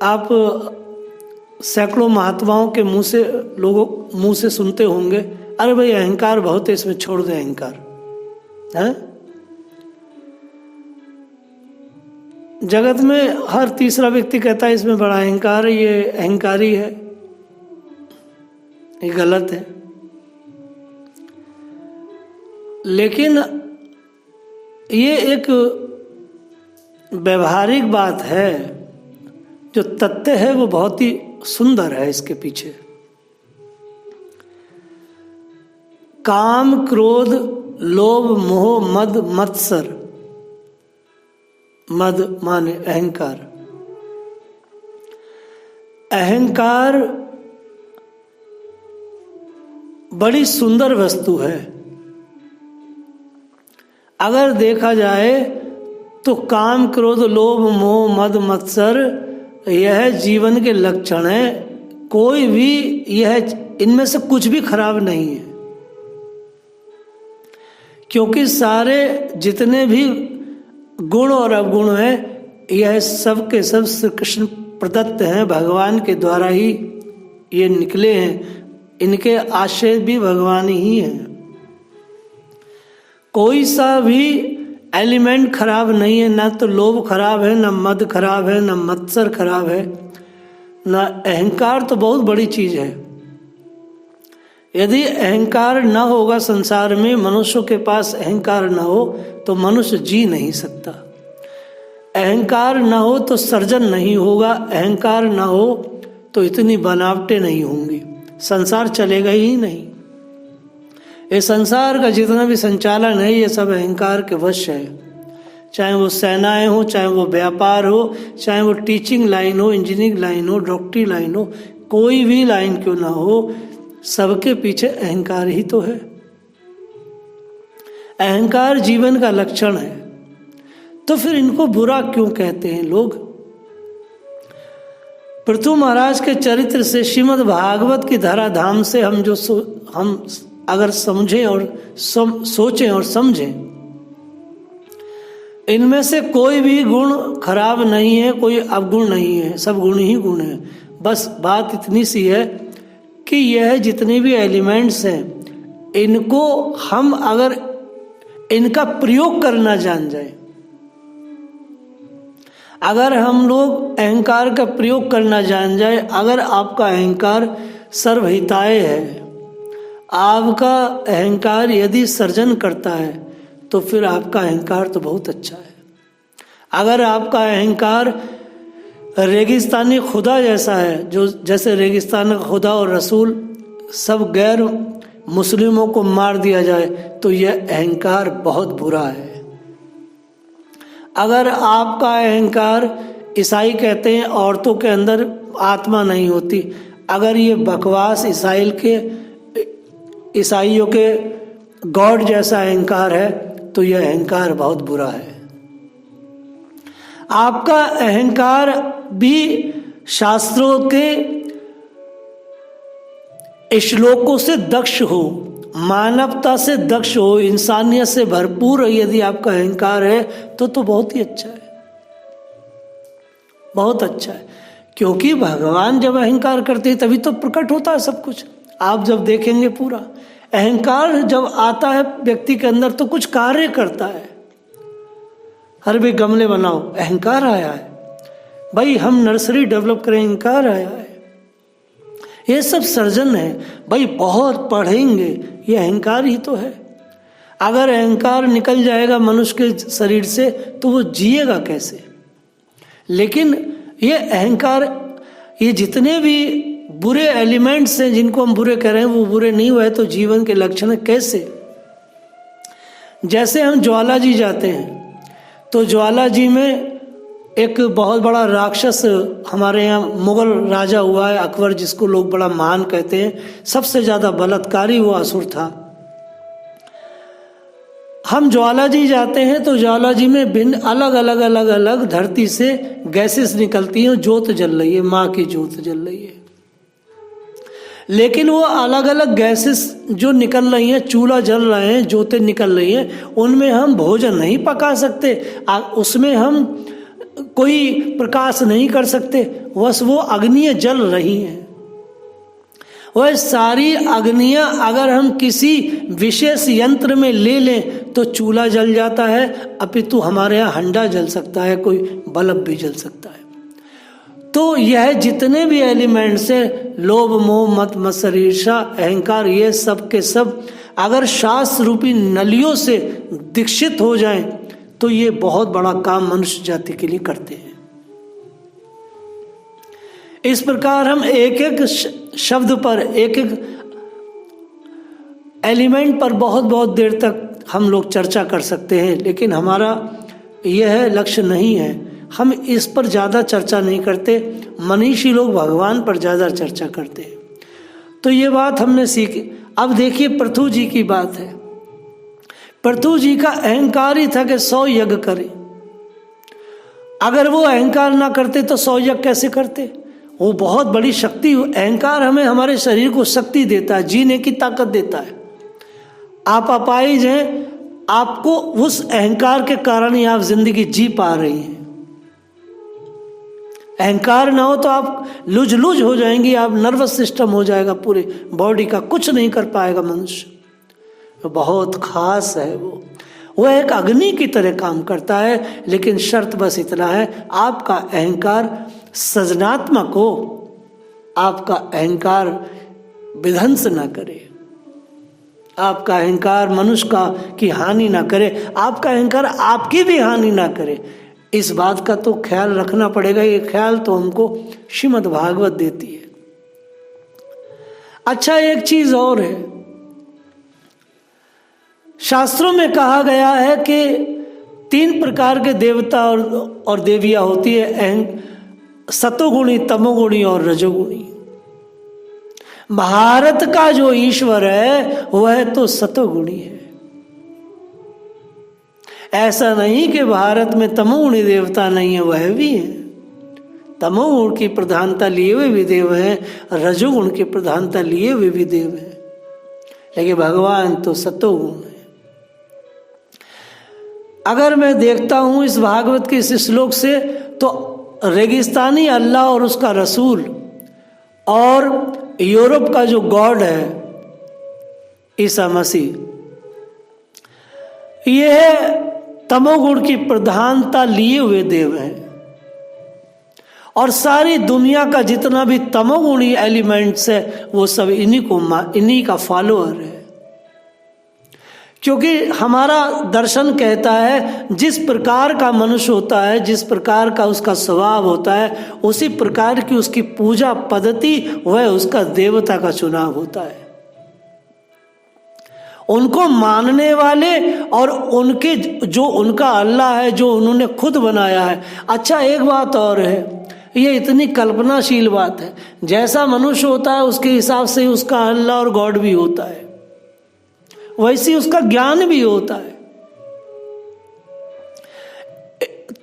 आप सैकड़ों महात्माओं के मुंह से सुनते होंगे, अरे भाई अहंकार बहुत है, इसमें छोड़ दे अहंकार, है? जगत में हर तीसरा व्यक्ति कहता है इसमें बड़ा अहंकार है, ये अहंकारी है, ये गलत है। लेकिन ये एक व्यवहारिक बात है, जो तथ्य है वो बहुत ही सुंदर है। इसके पीछे काम, क्रोध, लोभ, मोह, मद, मत्सर। मद माने अहंकार। अहंकार बड़ी सुंदर वस्तु है। अगर देखा जाए तो काम, क्रोध, लोभ, मोह, मद, मत्सर यह जीवन के लक्षण है। कोई भी इनमें से कुछ भी खराब नहीं है, क्योंकि सारे जितने भी गुण और अवगुण हैं यह सब के सब श्री कृष्ण प्रदत्त हैं, भगवान के द्वारा ही ये निकले हैं, इनके आश्रय भी भगवान ही हैं। कोई सा भी एलिमेंट खराब नहीं है, ना तो लोभ खराब है, ना मद खराब है, ना मत्सर खराब है, ना अहंकार। तो बहुत बड़ी चीज है। यदि अहंकार न होगा संसार में, मनुष्यों के पास अहंकार न हो तो मनुष्य जी नहीं सकता। अहंकार न हो तो सर्जन नहीं होगा, अहंकार न हो तो इतनी बनावटें नहीं होंगी, संसार चलेगा ही नहीं। ये संसार का जितना भी संचालन है ये सब अहंकार के वश है। चाहे वो सेनाएं हो, चाहे वो व्यापार हो, चाहे वो टीचिंग लाइन हो, इंजीनियरिंग लाइन हो, डॉक्टरी लाइन हो, कोई भी लाइन क्यों ना हो, सबके पीछे अहंकार ही तो है। अहंकार जीवन का लक्षण है। तो फिर इनको बुरा क्यों कहते हैं लोग? पृथु महाराज के चरित्र से, श्रीमद् भागवत की धराधाम से हम अगर समझें और सोचें और समझें, इनमें से कोई भी गुण खराब नहीं है, कोई अवगुण नहीं है, सब गुण ही गुण है। बस बात इतनी सी है कि यह जितने भी एलिमेंट्स हैं इनको हम अगर इनका प्रयोग करना जान जाए, अगर हम लोग अहंकार का प्रयोग करना जान जाए, अगर आपका अहंकार सर्वहिताय है, आपका अहंकार यदि सर्जन करता है तो फिर आपका अहंकार तो बहुत अच्छा है। अगर आपका अहंकार रेगिस्तानी खुदा जैसा है, जो जैसे रेगिस्तान का खुदा और रसूल सब गैर मुस्लिमों को मार दिया जाए, तो यह अहंकार बहुत बुरा है। अगर आपका अहंकार, ईसाई कहते हैं औरतों के अंदर आत्मा नहीं होती, अगर ये बकवास ईसाइयों के गॉड जैसा अहंकार है तो यह अहंकार बहुत बुरा है। आपका अहंकार भी शास्त्रों के श्लोकों से दक्ष हो, मानवता से दक्ष हो, इंसानियत से भरपूर यदि आपका अहंकार है तो बहुत ही अच्छा है, बहुत अच्छा है। क्योंकि भगवान जब अहंकार करते हैं तभी तो प्रकट होता है सब कुछ। आप जब देखेंगे पूरा अहंकार जब आता है व्यक्ति के अंदर तो कुछ कार्य करता है। हर भी गमले बनाओ, अहंकार आया है। भाई हम नर्सरी डेवलप करें, अहंकार आया है। ये सब सर्जन है। भाई बहुत पढ़ेंगे, ये अहंकार ही तो है। अगर अहंकार निकल जाएगा मनुष्य के शरीर से तो वो जिएगा कैसे? लेकिन ये अहंकार, ये जितने भी बुरे एलिमेंट्स हैं जिनको हम बुरे कह रहे हैं वो बुरे नहीं हुए तो जीवन के लक्षण है। कैसे? जैसे हम ज्वाला जी जाते हैं तो ज्वाला जी में एक बहुत बड़ा राक्षस हमारे यहाँ मुगल राजा हुआ है अकबर, जिसको लोग बड़ा महान कहते हैं, सबसे ज़्यादा बलात्कारी वो असुर था। हम ज्वाला जी जाते हैं तो ज्वाला जी में भिन्न अलग अलग धरती से गैसेस निकलती हैं, जोत जल रही है, माँ की जोत जल रही है। लेकिन वो अलग अलग गैसेस जो निकल रही हैं, चूल्हा जल रहे हैं, जोतें निकल रही हैं, उनमें हम भोजन नहीं पका सकते। उसमें हम कोई प्रकाश नहीं कर सकते, बस वो अग्नियां जल रही हैं। वह सारी अग्नियां अगर हम किसी विशेष यंत्र में ले लें तो चूल्हा जल जाता है, अपितु हमारे यहाँ हंडा जल सकता है, कोई बल्ब भी जल सकता है। तो यह जितने भी एलिमेंट्स हैं, लोभ मोह मत मत्सर ईर्ष्या अहंकार, ये सब के सब अगर शास्त्र रूपी नलियों से दीक्षित हो जाएं तो ये बहुत बड़ा काम मनुष्य जाति के लिए करते हैं। इस प्रकार हम एक एक शब्द पर, एक एक एलिमेंट पर बहुत बहुत देर तक हम लोग चर्चा कर सकते हैं, लेकिन हमारा यह लक्ष्य नहीं है। हम इस पर ज़्यादा चर्चा नहीं करते, मनीषी लोग भगवान पर ज़्यादा चर्चा करते हैं। तो ये बात हमने सीखी। अब देखिए पृथु जी की बात है। पृथु जी का अहंकार ही था कि 100 यज्ञ करें। अगर वो अहंकार ना करते तो 100 यज्ञ कैसे करते? वो बहुत बड़ी शक्ति, अहंकार हमें हमारे शरीर को शक्ति देता है, जीने की ताकत देता है। आप अपाहिज हैं, आपको उस अहंकार के कारण ही आप जिंदगी जी पा रही हैं। अहंकार ना हो तो आप लुज हो जाएंगी, आप नर्वस सिस्टम हो जाएगा पूरे बॉडी का, कुछ नहीं कर पाएगा मनुष्य। बहुत खास है वो एक अग्नि की तरह काम करता है। लेकिन शर्त बस इतना है, आपका अहंकार सृजनात्मक हो, आपका अहंकार विध्वंस ना करे, आपका अहंकार मनुष्य का की हानि ना करे, आपका अहंकार आपकी भी हानि ना करे। इस बात का तो ख्याल रखना पड़ेगा। ये ख्याल तो हमको श्रीमद् भागवत देती है। अच्छा, एक चीज और है, शास्त्रों में कहा गया है कि 3 प्रकार के देवता और देवियां होती है, सतोगुणी, तमोगुणी और रजोगुणी। भारत का जो ईश्वर है वह तो सतोगुणी है। ऐसा नहीं कि भारत में तमोगुणी देवता नहीं है, वह भी है। तमोगुण की प्रधानता लिए हुए भी देव हैं, रजोगुण की प्रधानता लिए हुए भी देव हैं, लेकिन भगवान तो सतोगुण है। अगर मैं देखता हूं इस भागवत के इस श्लोक से, तो रेगिस्तानी अल्लाह और उसका रसूल और यूरोप का जो गॉड है ईसा मसीह, यह तमोगुण की प्रधानता लिए हुए देव हैं। और सारी दुनिया का जितना भी तमोगुणी एलिमेंट्स है वो सब इन्हीं का फॉलोअर है। क्योंकि हमारा दर्शन कहता है जिस प्रकार का मनुष्य होता है, जिस प्रकार का उसका स्वभाव होता है, उसी प्रकार की उसकी पूजा पद्धति, वह उसका देवता का चुनाव होता है। उनको मानने वाले और उनके जो उनका अल्लाह है, जो उन्होंने खुद बनाया है। अच्छा, एक बात और है, ये इतनी कल्पनाशील बात है, जैसा मनुष्य होता है उसके हिसाब से उसका अल्लाह और गॉड भी होता है, वैसे उसका ज्ञान भी होता है।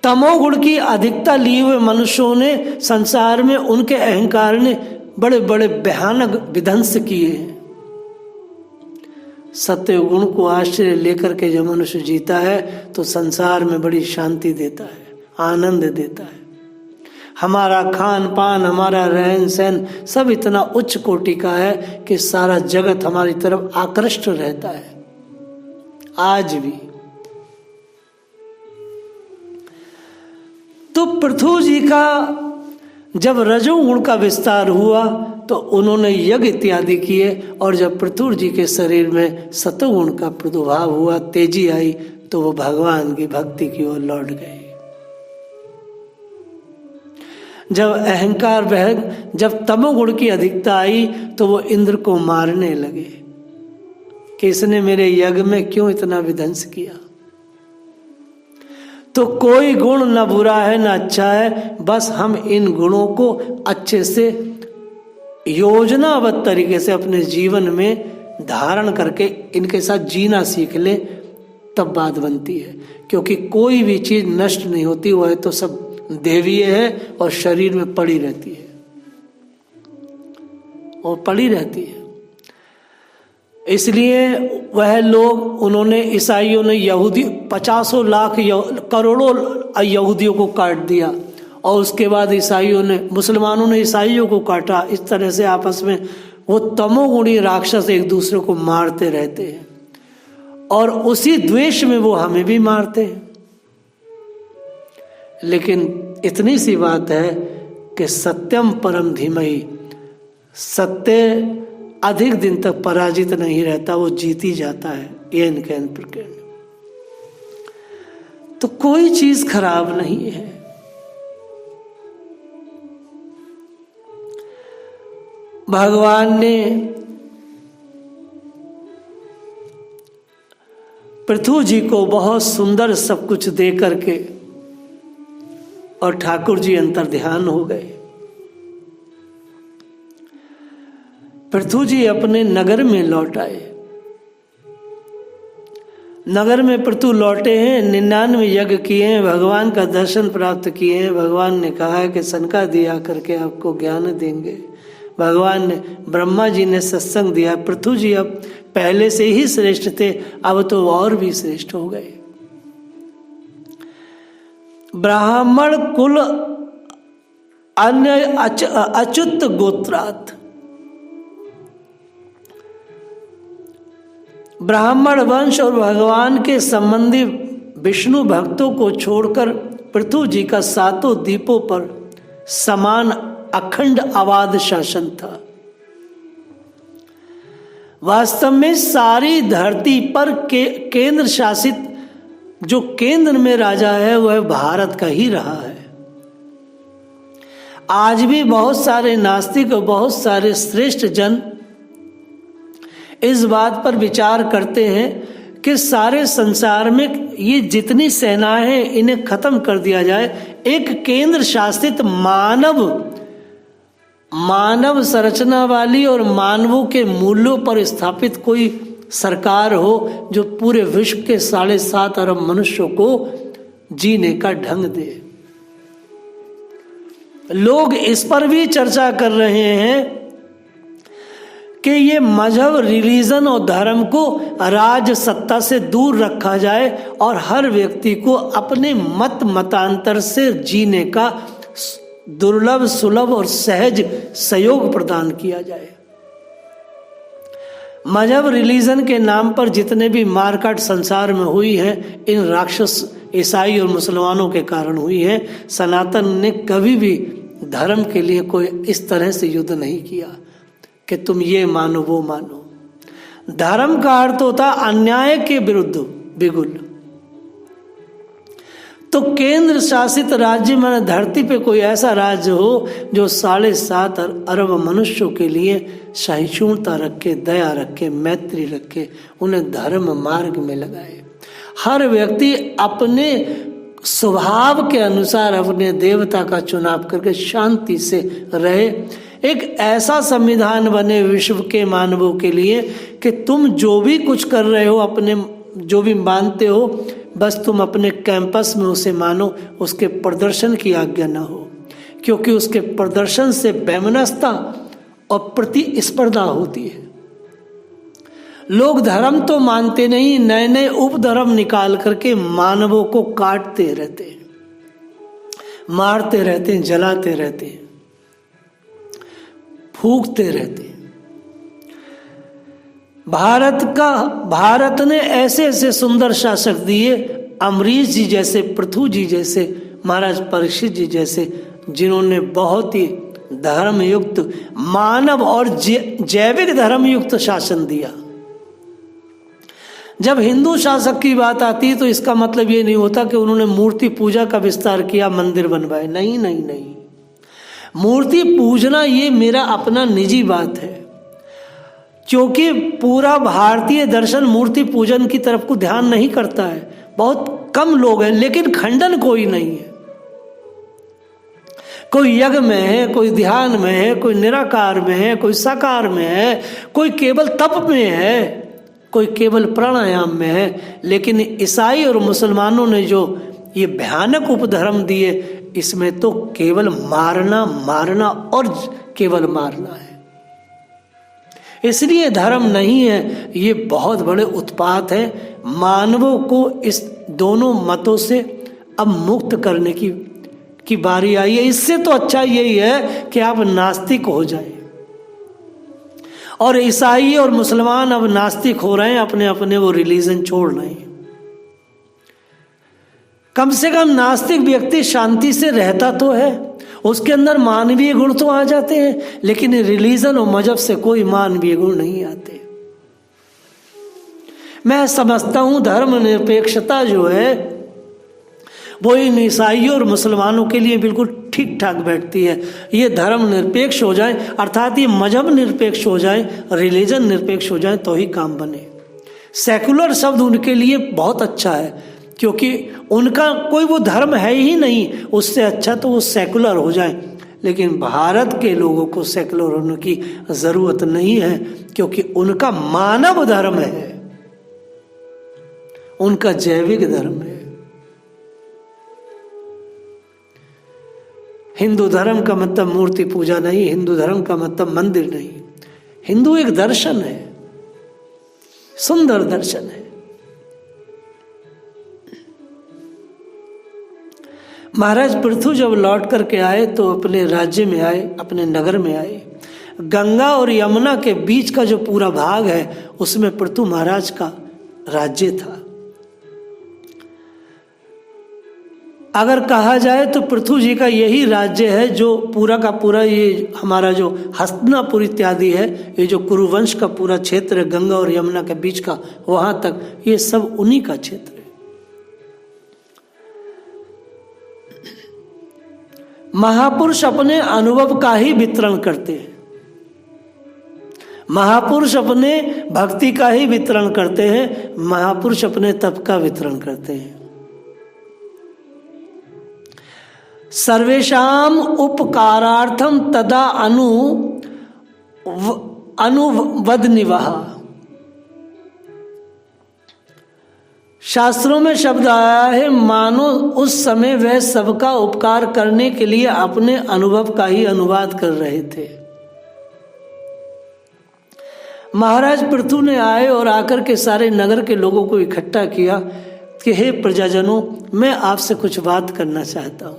तमोगुण की अधिकता लिए हुए मनुष्यों ने संसार में, उनके अहंकार ने बड़े बड़े भयानक विध्वंस किए हैं। सत्य गुण को आश्रय लेकर के जब मनुष्य जीता है तो संसार में बड़ी शांति देता है, आनंद देता है। हमारा खान पान, हमारा रहन सहन सब इतना उच्च कोटि का है कि सारा जगत हमारी तरफ आकृष्ट रहता है आज भी। तो पृथु जी का जब रजोगुण का विस्तार हुआ तो उन्होंने यज्ञ इत्यादि किए, और जब पृथु जी के शरीर में सतोगुण का प्रादुर्भाव हुआ, तेजी आई, तो वो भगवान की भक्ति की ओर लौट गए। जब अहंकार जब तमोगुण की अधिकता आई तो वो इंद्र को मारने लगे कि इसने मेरे यज्ञ में क्यों इतना विध्वंस किया। तो कोई गुण न बुरा है न अच्छा है, बस हम इन गुणों को अच्छे से योजनाबद्ध तरीके से अपने जीवन में धारण करके इनके साथ जीना सीख ले, तब बात बनती है। क्योंकि कोई भी चीज नष्ट नहीं होती, वह तो सब देवीय है और शरीर में पड़ी रहती है, और पड़ी रहती है। इसलिए वह लोग, उन्होंने ईसाइयों ने, यहूदी 50 लाख करोड़ों यहूदियों को काट दिया, और उसके बाद ईसाइयों ने, मुसलमानों ने ईसाइयों को काटा। इस तरह से आपस में वो तमोगुणी राक्षस एक दूसरे को मारते रहते हैं, और उसी द्वेष में वो हमें भी मारते हैं। लेकिन इतनी सी बात है कि सत्यम परम धीमहि, सत्य अधिक दिन तक पराजित नहीं रहता, वो जीत ही जाता है। येन कैन प्रकीर्ण। तो कोई चीज खराब नहीं है। भगवान ने पृथु जी को बहुत सुंदर सब कुछ दे करके, और ठाकुर जी अंतर ध्यान हो गए। पृथु जी अपने नगर में लौट आए। नगर में पृथु लौटे हैं, 99 यज्ञ किए हैं, भगवान का दर्शन प्राप्त किए हैं। भगवान ने कहा है कि सनकादि आकर के आपको ज्ञान देंगे। भगवान ने, ब्रह्मा जी ने सत्संग दिया। पृथु जी अब पहले से ही श्रेष्ठ थे, अब तो और भी श्रेष्ठ हो गए। ब्राह्मण कुल अन्य अच्युत गोत्रात, ब्राह्मण वंश और भगवान के संबंधी विष्णु भक्तों को छोड़कर पृथु जी का सातों द्वीपों पर समान अखंड अबाध शासन था। वास्तव में सारी धरती पर केंद्र शासित, जो केंद्र में राजा है वह भारत का ही रहा है। आज भी बहुत सारे नास्तिक और बहुत सारे श्रेष्ठ जन इस बात पर विचार करते हैं कि सारे संसार में ये जितनी सेनाएं हैं इन्हें खत्म कर दिया जाए, एक केंद्र शासित मानव संरचना वाली और मानवों के मूल्यों पर स्थापित कोई सरकार हो जो पूरे विश्व के 7.5 अरब मनुष्यों को जीने का ढंग दे। लोग इस पर भी चर्चा कर रहे हैं कि ये मजहब, रिलीजन और धर्म को राज सत्ता से दूर रखा जाए और हर व्यक्ति को अपने मतांतर से जीने का दुर्लभ, सुलभ और सहज सहयोग प्रदान किया जाए। मजहब, रिलीजन के नाम पर जितने भी मारकाट संसार में हुई है, इन राक्षस ईसाई और मुसलमानों के कारण हुई है। सनातन ने कभी भी धर्म के लिए कोई इस तरह से युद्ध नहीं किया कि तुम ये मानो वो मानो। धर्म का अर्थ होता अन्याय के विरुद्ध बिगुल। तो केंद्र शासित राज्य में धरती पे कोई ऐसा राज्य हो जो 7.5 अरब मनुष्यों के लिए सहिष्णुता रखे, दया रखे, मैत्री रखे, उन्हें धर्म मार्ग में लगाए। हर व्यक्ति अपने स्वभाव के अनुसार अपने देवता का चुनाव करके शांति से रहे। एक ऐसा संविधान बने विश्व के मानवों के लिए कि तुम जो भी कुछ कर रहे हो, अपने जो भी मानते हो, बस तुम अपने कैंपस में उसे मानो, उसके प्रदर्शन की आज्ञा न हो, क्योंकि उसके प्रदर्शन से वैमनस्यता और प्रतिस्पर्धा होती है। लोग धर्म तो मानते नहीं, नए नए उपधर्म निकाल करके मानवों को काटते रहते हैं, मारते रहते हैं, जलाते रहते हैं, फूंकते रहते हैं। भारत ने ऐसे ऐसे सुंदर शासक दिए, अमरीश जी जैसे, पृथु जी जैसे, महाराज परीक्षित जी जैसे, जिन्होंने बहुत ही धर्मयुक्त, मानव और जैविक धर्मयुक्त शासन दिया। जब हिंदू शासक की बात आती है तो इसका मतलब ये नहीं होता कि उन्होंने मूर्ति पूजा का विस्तार किया, मंदिर बनवाए। नहीं नहीं नहीं, मूर्ति पूजना ये मेरा अपना निजी बात है, क्योंकि पूरा भारतीय दर्शन मूर्ति पूजन की तरफ को ध्यान नहीं करता है। बहुत कम लोग हैं, लेकिन खंडन कोई नहीं है। कोई यज्ञ में है, कोई ध्यान में है, कोई निराकार में है, कोई साकार में है, कोई केवल तप में है, कोई केवल प्राणायाम में है। लेकिन ईसाई और मुसलमानों ने जो ये भयानक उपधर्म दिए, इसमें तो केवल मारना मारना और केवल मारना है। इसलिए धर्म नहीं है, ये बहुत बड़े उत्पात है। मानवों को इस दोनों मतों से अब मुक्त करने की बारी आई है। इससे तो अच्छा यही है कि आप नास्तिक हो जाए। और ईसाई और मुसलमान अब नास्तिक हो रहे हैं, अपने अपने वो रिलीजन छोड़ रहे हैं। कम से कम नास्तिक व्यक्ति शांति से रहता तो है, उसके अंदर मानवीय गुण तो आ जाते हैं, लेकिन रिलीजन और मजहब से कोई मानवीय गुण नहीं आते। मैं समझता हूं धर्मनिरपेक्षता जो है वो इन ईसाइयों और मुसलमानों के लिए बिल्कुल ठीक ठाक बैठती है। ये धर्म निरपेक्ष हो जाए, अर्थात ये मजहब निरपेक्ष हो जाए, रिलीजन निरपेक्ष हो जाए तो ही काम बने। सेकुलर शब्द उनके लिए बहुत अच्छा है, क्योंकि उनका कोई वो धर्म है ही नहीं, उससे अच्छा तो वो सेकुलर हो जाए। लेकिन भारत के लोगों को सेकुलर होने की जरूरत नहीं है, क्योंकि उनका मानव धर्म है, उनका जैविक धर्म है। हिंदू धर्म का मतलब मूर्ति पूजा नहीं, हिंदू धर्म का मतलब मंदिर नहीं। हिंदू एक दर्शन है, सुंदर दर्शन है। महाराज पृथु जब लौट करके आए तो अपने राज्य में आए, अपने नगर में आए। गंगा और यमुना के बीच का जो पूरा भाग है उसमें पृथु महाराज का राज्य था। अगर कहा जाए तो पृथु जी का यही राज्य है जो पूरा का पूरा ये हमारा जो हस्तिनापुर इत्यादि है, ये जो कुरुवंश का पूरा क्षेत्र है गंगा और यमुना के बीच का, वहां तक ये सब उन्हीं का क्षेत्र है। महापुरुष अपने अनुभव का ही वितरण करते हैं, महापुरुष अपने भक्ति का ही वितरण करते हैं, महापुरुष अपने तप का वितरण करते हैं। सर्वेषाम उपकारार्थम तदा अनुवदनिवः। शास्त्रों में शब्द आया है, मानो उस समय वह सबका उपकार करने के लिए अपने अनुभव का ही अनुवाद कर रहे थे। महाराज पृथु ने आए और आकर के सारे नगर के लोगों को इकट्ठा किया कि हे प्रजाजनों, मैं आपसे कुछ बात करना चाहता हूं।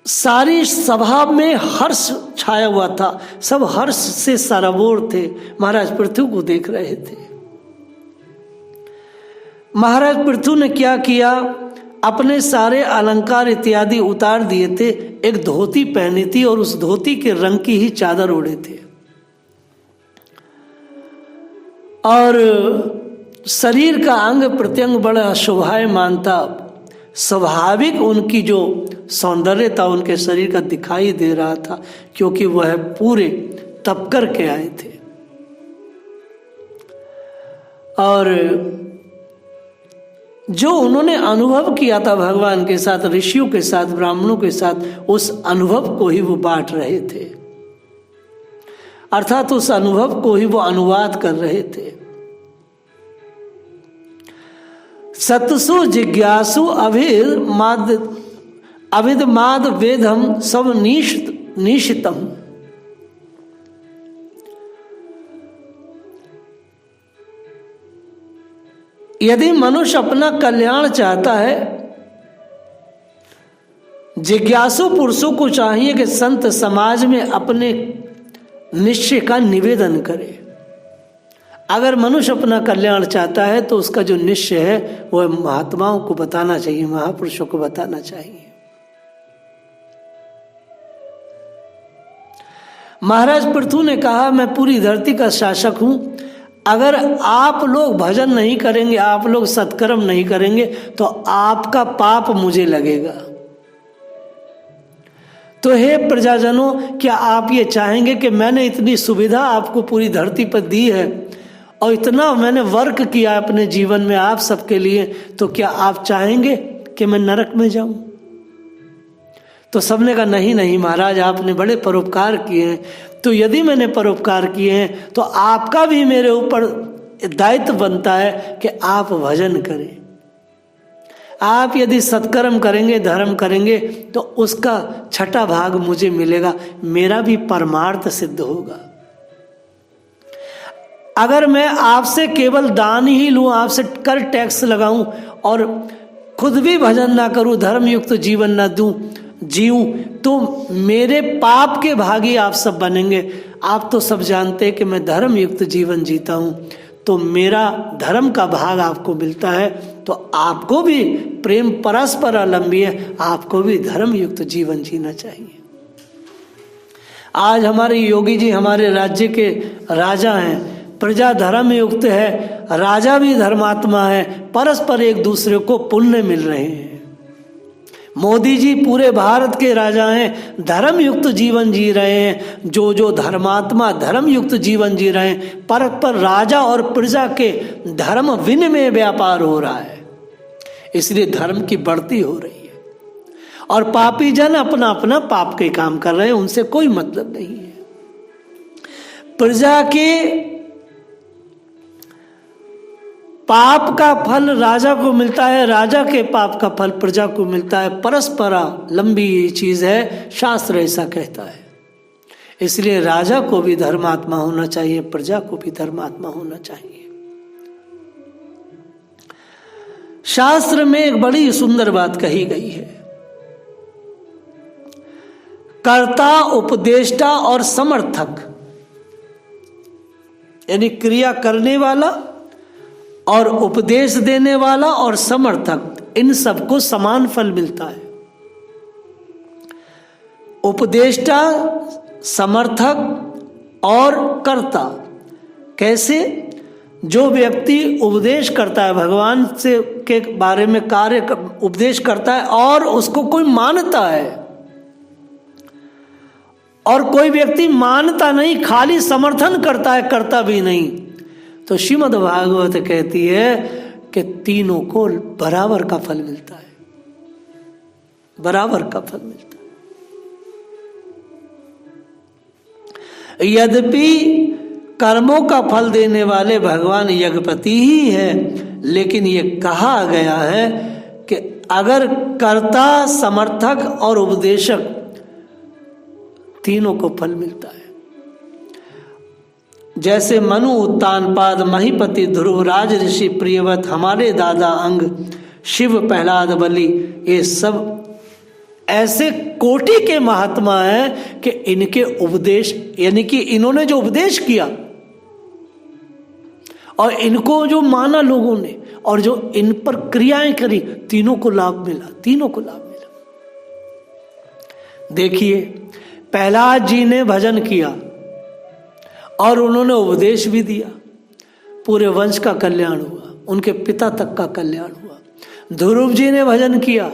सारी सभा में हर्ष छाया हुआ था, सब हर्ष से सराबोर थे, महाराज पृथु को देख रहे थे। महाराज पृथु ने क्या किया, अपने सारे अलंकार इत्यादि उतार दिए थे, एक धोती पहनी थी और उस धोती के रंग की ही चादर ओढ़े थे, और शरीर का अंग प्रत्यंग बड़ा शोभायमान था। स्वाभाविक उनकी जो सौंदर्य था उनके शरीर का दिखाई दे रहा था, क्योंकि वह पूरे तप करके आए थे। और जो उन्होंने अनुभव किया था भगवान के साथ, ऋषियों के साथ, ब्राह्मणों के साथ, उस अनुभव को ही वो बांट रहे थे, अर्थात उस अनुभव को ही वो अनुवाद कर रहे थे। सतसु जिज्ञासु अविदमाद वेदम सब निशितम। यदि मनुष्य अपना कल्याण चाहता है, जिज्ञासु पुरुषों को चाहिए कि संत समाज में अपने निश्चय का निवेदन करे। अगर मनुष्य अपना कल्याण चाहता है तो उसका जो निश्चय है वह महात्माओं को बताना चाहिए, महापुरुषों को बताना चाहिए। महाराज पृथु ने कहा, मैं पूरी धरती का शासक हूं, अगर आप लोग भजन नहीं करेंगे, आप लोग सत्कर्म नहीं करेंगे तो आपका पाप मुझे लगेगा। तो हे प्रजाजनों, क्या आप ये चाहेंगे कि मैंने इतनी सुविधा आपको पूरी धरती पर दी है और इतना मैंने वर्क किया अपने जीवन में आप सबके लिए, तो क्या आप चाहेंगे कि मैं नरक में जाऊं? तो सबने कहा नहीं नहीं महाराज, आपने बड़े परोपकार किए हैं, तो यदि मैंने परोपकार किए हैं तो आपका भी मेरे ऊपर दायित्व बनता है कि आप भजन करें। आप यदि सत्कर्म करेंगे, धर्म करेंगे तो उसका छठा भाग मुझे मिलेगा, मेरा भी परमार्थ सिद्ध होगा। अगर मैं आपसे केवल दान ही लूं, आपसे कर टैक्स लगाऊं और खुद भी भजन ना करूं, धर्मयुक्त जीवन ना दूं जीऊं, तो मेरे पाप के भागी आप सब बनेंगे। आप तो सब जानते हैं कि मैं धर्मयुक्त जीवन जीता हूं, तो मेरा धर्म का भाग आपको मिलता है, तो आपको भी प्रेम परस्पर अलंबी है, आपको भी धर्मयुक्त जीवन जीना चाहिए। आज हमारे योगी जी हमारे राज्य के राजा हैं, प्रजा धर्म युक्त है, राजा भी धर्मात्मा है, परस्पर एक दूसरे को पुण्य मिल रहे हैं। मोदी जी पूरे भारत के राजा हैं, धर्म युक्त जीवन जी रहे हैं। जो जो धर्मात्मा धर्म युक्त जीवन जी रहे हैं, परस्पर राजा और प्रजा के धर्म विनिमय व्यापार हो रहा है, इसलिए धर्म की बढ़ती हो रही है। और पापी जन अपना अपना पाप के काम कर रहे हैं, उनसे कोई मतलब नहीं है। प्रजा के पाप का फल राजा को मिलता है, राजा के पाप का फल प्रजा को मिलता है। परस्परा लंबी चीज है, शास्त्र ऐसा कहता है। इसलिए राजा को भी धर्मात्मा होना चाहिए, प्रजा को भी धर्मात्मा होना चाहिए। शास्त्र में एक बड़ी सुंदर बात कही गई है, कर्ता, उपदेष्टा और समर्थक, यानी क्रिया करने वाला और उपदेश देने वाला और समर्थक, इन सबको समान फल मिलता है। उपदेष्टा, समर्थक और कर्ता। कैसे? जो व्यक्ति उपदेश करता है, भगवान से के बारे में कार्य उपदेश करता है और उसको कोई मानता है, और कोई व्यक्ति मानता नहीं, खाली समर्थन करता है, करता भी नहीं, तो श्रीमद् भागवत कहती है कि तीनों को बराबर का फल मिलता है, बराबर का फल मिलता है। यद्यपि कर्मों का फल देने वाले भगवान यज्ञपति ही है, लेकिन ये कहा गया है कि अगर कर्ता, समर्थक और उपदेशक तीनों को फल मिलता है। जैसे मनु, उत्तानपाद, महीपति, ध्रुवराज ऋषि, प्रियव्रत, हमारे दादा अंग, शिव, प्रहलाद, बलि, ये सब ऐसे कोटि के महात्मा हैं कि इनके उपदेश, यानी कि इन्होंने जो उपदेश किया और इनको जो माना लोगों ने और जो इन पर क्रियाएं करी, तीनों को लाभ मिला, तीनों को लाभ मिला। देखिए, प्रहलाद जी ने भजन किया और उन्होंने उपदेश भी दिया, पूरे वंश का कल्याण हुआ, उनके पिता तक का कल्याण हुआ। ध्रुव जी ने भजन किया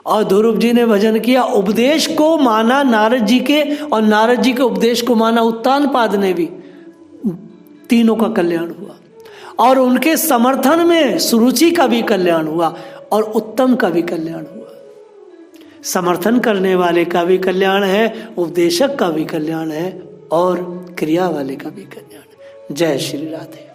और ध्रुव जी ने भजन किया, उपदेश को माना नारद जी के, और नारद जी के उपदेश को माना उत्तानपाद ने भी, तीनों का कल्याण हुआ। और उनके समर्थन में सुरुचि का भी कल्याण हुआ और उत्तम का भी कल्याण हुआ। समर्थन करने वाले का भी कल्याण है, उपदेशक का भी कल्याण है और क्रिया वाले का भी कल्याण। जय श्री राधे।